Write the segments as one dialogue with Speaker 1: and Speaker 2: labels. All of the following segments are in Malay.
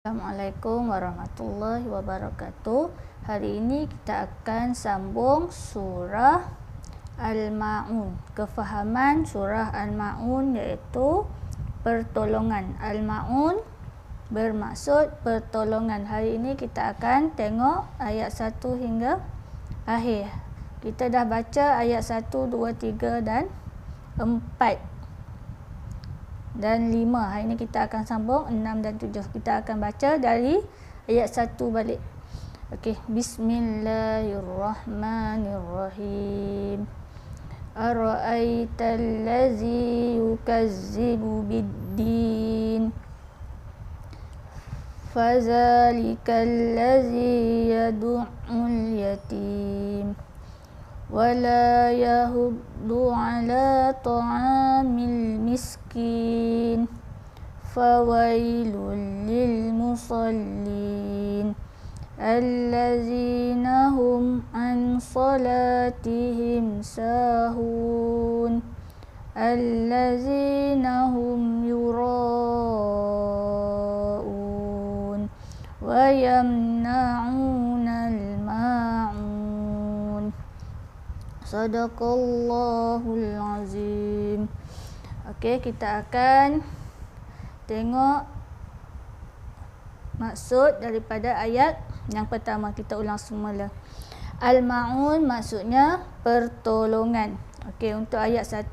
Speaker 1: Assalamualaikum warahmatullahi wabarakatuh. Hari ini kita akan sambung surah Al-Ma'un. Kefahaman surah Al-Ma'un iaitu pertolongan. Al-Ma'un bermaksud pertolongan. Hari ini kita akan tengok ayat 1 hingga akhir. Kita dah baca ayat 1, 2, 3 dan 4 dan 5. Hari ini kita akan sambung 6 dan 7. Kita akan baca dari ayat 1 balik. Okey, bismillahirrahmanirrahim. Ara'aital ladzi yukazzibu biddin fazalikal ladzi yad'ul yatim wala yahuddu ala ta'amil miskin fawailul lil musallin allazina hum an salatihim sahun allazina hum yura'un wa yamna'unal ma'un. Sadaqallahul azim. Okey, kita akan tengok maksud daripada ayat yang pertama. Kita ulang semula. Al-Ma'un maksudnya pertolongan. Okey, untuk ayat 1,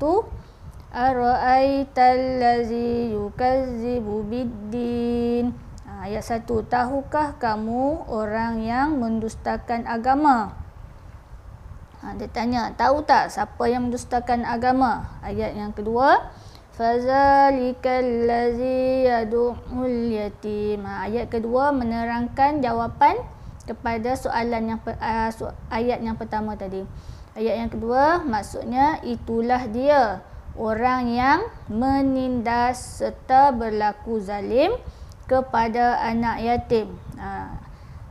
Speaker 1: Ara'aital ladzi yukazzibu biddin. Ayat 1, tahukah kamu orang yang mendustakan agama? Dia tanya, tahu tak siapa yang mendustakan agama? Ayat yang kedua, fazalikal ladzi yad'ul yatim. Ayat kedua menerangkan jawapan kepada soalan yang ayat yang pertama tadi. Ayat yang kedua maksudnya itulah dia orang yang menindas serta berlaku zalim kepada anak yatim.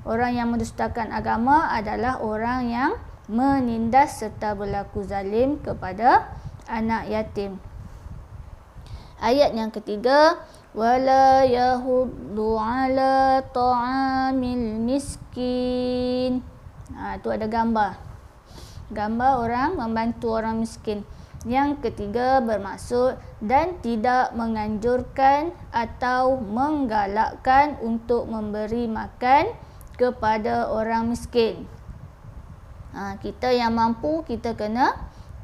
Speaker 1: Orang yang mendustakan agama adalah orang yang menindas serta berlaku zalim kepada anak yatim. Ayat yang ketiga, wala yahuddu ala ta'amil miskin. Itu ada gambar orang membantu orang miskin. Yang ketiga bermaksud dan tidak menganjurkan atau menggalakkan untuk memberi makan kepada orang miskin. Kita yang mampu, kita kena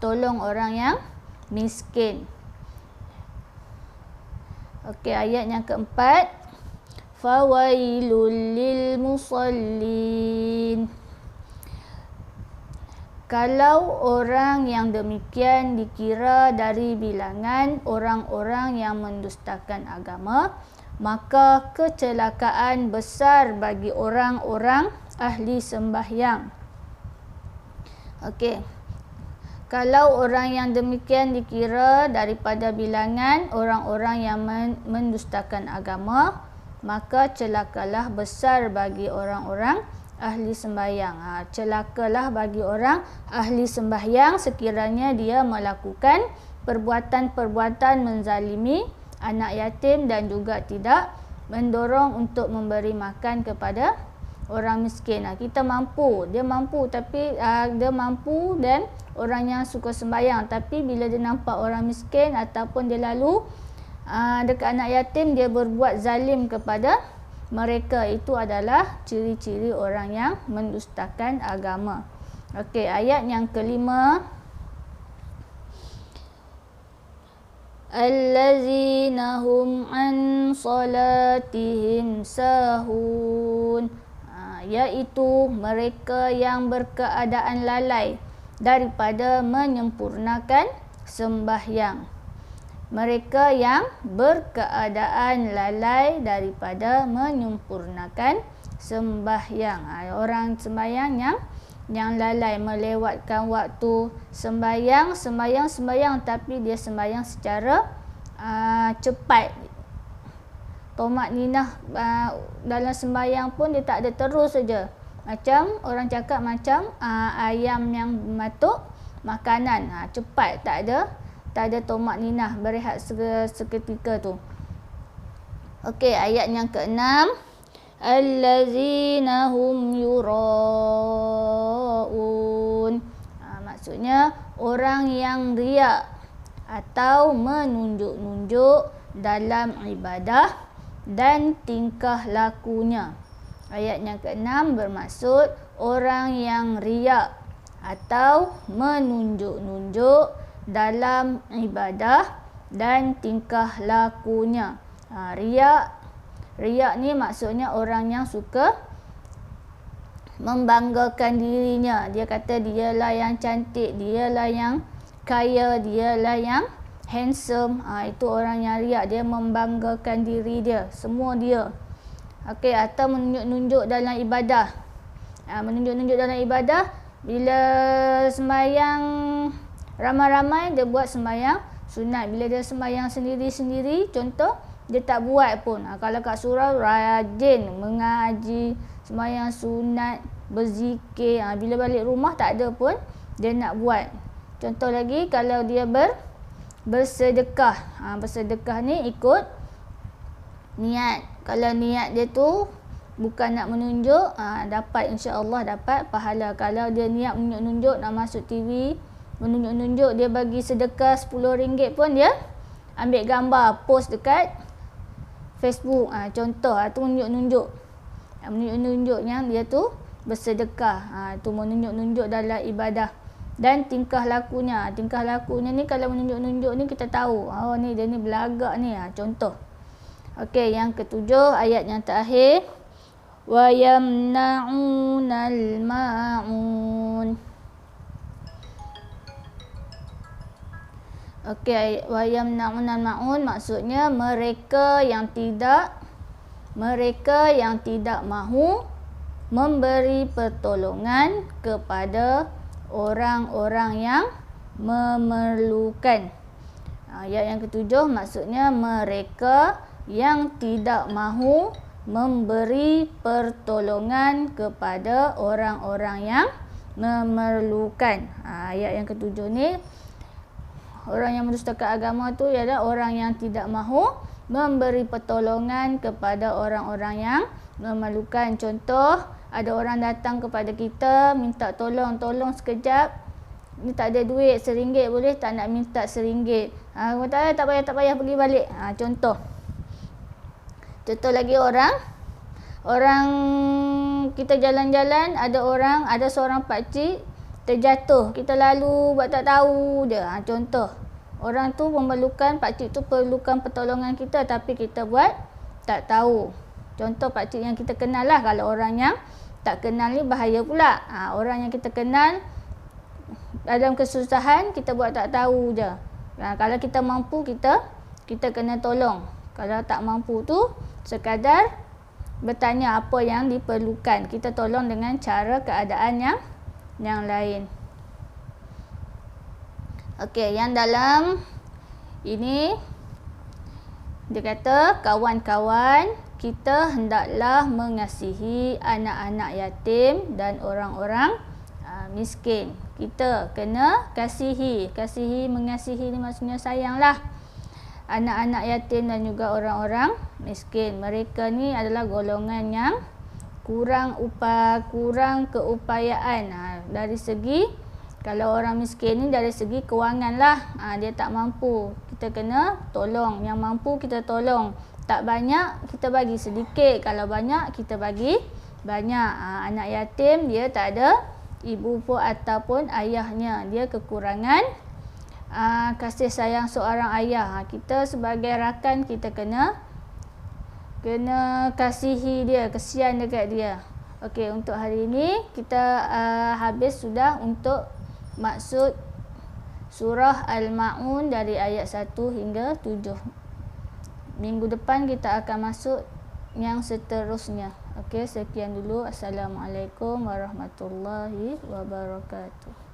Speaker 1: tolong orang yang miskin. Okey, ayat yang keempat, fawailul lil musallin. Kalau orang yang demikian dikira dari bilangan orang-orang yang mendustakan agama, maka kecelakaan besar bagi orang-orang ahli sembahyang. Okey. Kalau orang yang demikian dikira daripada bilangan orang-orang yang mendustakan agama, maka celakalah besar bagi orang-orang ahli sembahyang. Celakalah bagi orang ahli sembahyang sekiranya dia melakukan perbuatan-perbuatan menzalimi anak yatim dan juga tidak mendorong untuk memberi makan kepada orang miskin. Kita mampu, dia mampu tapi dia mampu dan orang yang suka sembahyang, tapi bila dia nampak orang miskin ataupun dia lalu dekat anak yatim, dia berbuat zalim kepada mereka. Itu adalah ciri-ciri orang yang mendustakan agama. Okey, ayat yang kelima, allazina hum an salatihim sahun. Iaitu mereka yang berkeadaan lalai daripada menyempurnakan sembahyang. Mereka yang berkeadaan lalai daripada menyempurnakan sembahyang. Orang sembahyang yang lalai, melewatkan waktu sembahyang tapi dia sembahyang secara cepat. Tomak ninah dalam sembahyang pun dia tak ada, terus saja. Macam orang cakap macam ayam yang matuk makanan, cepat, tak ada tomak ninah, berehat seketika tu. Okey, ayat yang ke-6, allazina hum yura'un. Maksudnya orang yang riak atau menunjuk-nunjuk dalam ibadah dan tingkah lakunya. Ayat yang ke-6 bermaksud orang yang riak atau menunjuk-nunjuk dalam ibadah dan tingkah lakunya. Riak ni maksudnya orang yang suka membanggakan dirinya. Dia kata dialah yang cantik, dialah yang kaya, dialah yang handsome. Itu orang yang riak, dia membanggakan diri dia, semua dia. Okey, atau menunjuk-nunjuk dalam ibadah. Menunjuk-nunjuk dalam ibadah, bila sembahyang ramai-ramai dia buat sembahyang sunat. Bila dia sembahyang sendiri-sendiri, contoh dia tak buat pun. Kalau kat surau rajin mengaji, sembahyang sunat, berzikir. Bila balik rumah tak ada pun dia nak buat. Contoh lagi, kalau dia bersedekah. Bersedekah ni ikut niat. Kalau niat dia tu bukan nak menunjuk, dapat, insya-Allah dapat pahala. Kalau dia niat menunjuk-nunjuk, nak masuk TV, menunjuk-nunjuk, dia bagi sedekah RM10 pun dia ambil gambar, post dekat Facebook. Contoh, tu menunjuk-nunjuk. Menunjuk-nunjuk yang dia tu bersedekah. Tu menunjuk-nunjuk dalam ibadah. Dan tingkah lakunya. Tingkah lakunya ni kalau menunjuk-nunjuk ni kita tahu. Ni dia ni belagak ni. Contoh. Okey, yang ketujuh, ayat yang terakhir. Wa yamna'unal ma'un. Okey, wa yamna'unal ma'un maksudnya mereka yang tidak mahu memberi pertolongan kepada orang-orang yang memerlukan. Ayat yang ketujuh maksudnya mereka yang tidak mahu memberi pertolongan kepada orang-orang yang memerlukan. Ayat yang ketujuh ni, orang yang mendustakan agama tu ialah orang yang tidak mahu memberi pertolongan kepada orang-orang yang memerlukan. Contoh, ada orang datang kepada kita minta tolong sekejap. Ni tak ada duit, RM1 boleh tak nak minta RM1? Tak payah pergi balik. Contoh lagi, orang kita jalan-jalan, ada seorang pakcik terjatuh, kita lalu buat tak tahu je. Contoh, orang tu memerlukan, pakcik tu perlukan pertolongan kita tapi kita buat tak tahu. Contoh pakcik yang kita kenal lah. Kalau orang yang tak kenal ni bahaya pula. Orang yang kita kenal dalam kesusahan kita buat tak tahu je. Kalau kita mampu, kita kena tolong. Kalau tak mampu tu sekadar bertanya apa yang diperlukan, kita tolong dengan cara keadaan yang lain. Okey, yang dalam ini dia kata, kawan-kawan, kita hendaklah mengasihi anak-anak yatim dan orang-orang miskin. Kita kena kasihi. Mengasihi ni maksudnya sayanglah anak-anak yatim dan juga orang-orang miskin. Mereka ni adalah golongan yang kurang keupayaan. Dari segi, kalau orang miskin ni dari segi kewangan lah, dia tak mampu, kita kena tolong. Yang mampu kita tolong. Tak banyak kita bagi sedikit, kalau banyak kita bagi banyak. Anak yatim dia tak ada ibu pun ataupun ayahnya, dia kekurangan kasih sayang seorang ayah. Kita sebagai rakan, kita kena kasihi dia, kesian dekat dia. Okey, untuk hari ini kita habis sudah untuk maksud surah Al-Ma'un dari ayat 1 hingga 7. Minggu depan kita akan masuk yang seterusnya. Okey, sekian dulu. Assalamualaikum warahmatullahi wabarakatuh.